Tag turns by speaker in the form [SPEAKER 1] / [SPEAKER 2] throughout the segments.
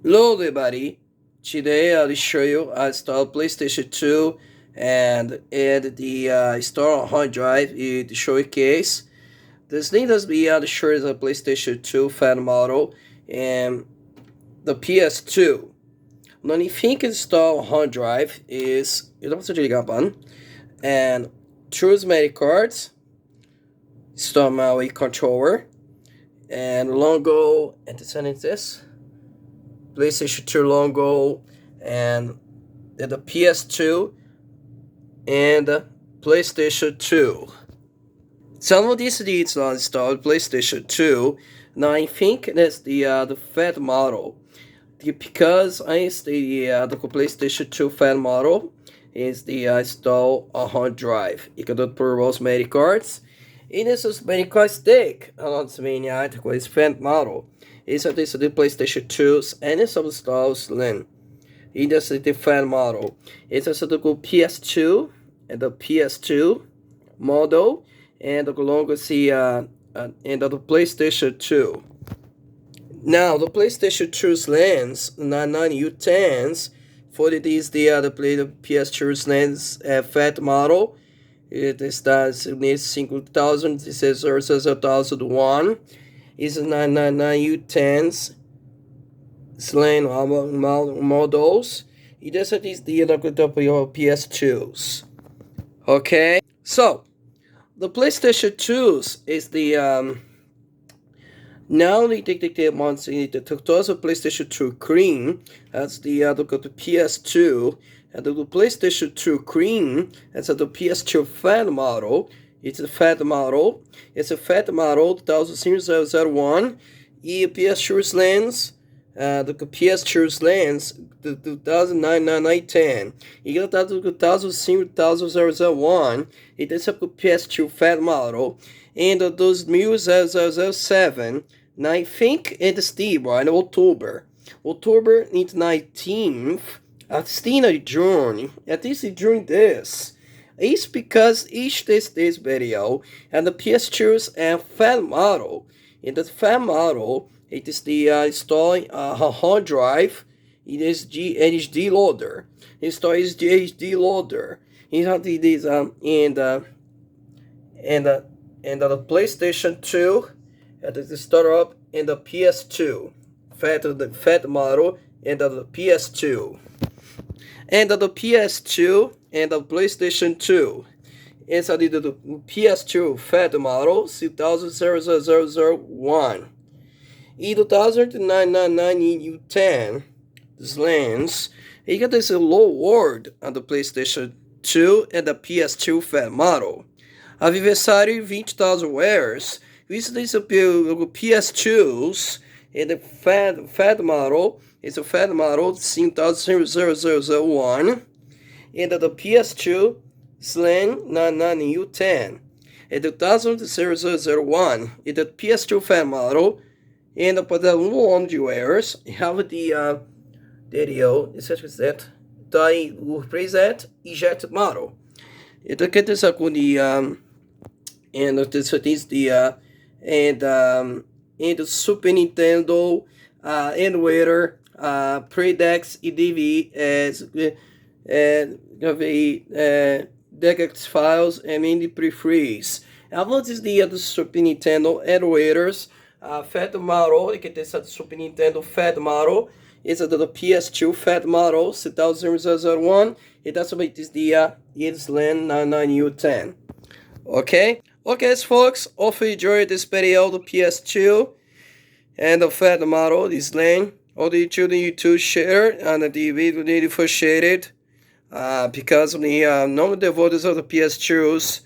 [SPEAKER 1] Hello everybody, today I'll show you how to install PlayStation 2 and add the install hard drive in the showcase. This link does be able to show the PlayStation 2 fan model and the PS2. Now if you can install hard drive is, eu não preciso ligar button, and choose memory cards, install my controller, and logo, and sending this. PlayStation 2 logo and the PS2 and the PlayStation 2. Some of these needs are installed PlayStation 2. Now I think that's the fat model. Because it's the PlayStation 2 fat model is the install a hard drive. You can do it por os memory cards. E nesses memory cards stick, another main article is fat model. Esse é o PlayStation 2 and it's installed Slim. E this is the fan model. It's also the PS2 and the PS2 model and the longer see and the PlayStation 2. Now the PlayStation 2's lens 99U10s for these the PS2's lens fat model. It starts in 5000. This is versus 1001. Is 999U10s slim models. E dessa is the PS2s. Okay, so the PlayStation 2s is the now they take the ones in the PlayStation 2 cream. That's the PS2 and the PlayStation 2 cream. That's the PS2 fan model. It's a fat model. It's a fat model 2001. E PS2's lens, the PS2's lens, the 2009-10. E the 2005-2001. It is a PS2 fat model. And the 2007. Now I think it's the right October. October 19th. At the June. At least during this. It's because each this video and the PS2's and fan model. In the fan model, it is the installing a hard drive. It is HD loader. Install is HD loader. It has this and the PlayStation 2 and the startup in the PS2. Fat model and the PS2. And the PS2 and the PlayStation 2. It's the PS2 fat model 200001. E 2009-9U10 this lens. You got this low word on the PlayStation 2 and the PS2 fat model. Aniversário 20,000 wears. This is the PS2s and the fat model. It's a fat model 500001 and the PS2 Slim 99U10 and the 200001 and the PS2 fat model and for the long wears you have the video such as that the preset eject model. It get this up with the and this is the and the Super Nintendo emulator Predex EDV as DX files and mini pre-freeze. What is the Super Nintendo emulators? Fat model, you get this Super Nintendo fat model. It's the PS2 fat model 2001. It also is the Slim 99U10. Okay, folks. Hope you enjoyed this video. The PS2 and the fat model is Slim. All the children you to share and the video need appreciated because of the normal devotees of the PS2s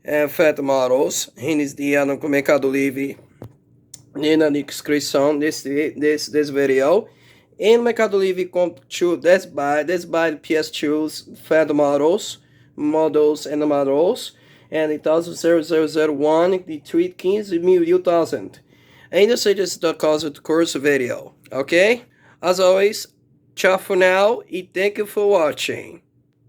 [SPEAKER 1] and fat models. And is the Mercado Livre in the description this video. In Mercado Livre come to let's buy the PS2s fat models and models and 200001 the 315,000. Ainda seja da causa do curso video, ok? As always, ciao for now e thank you for watching.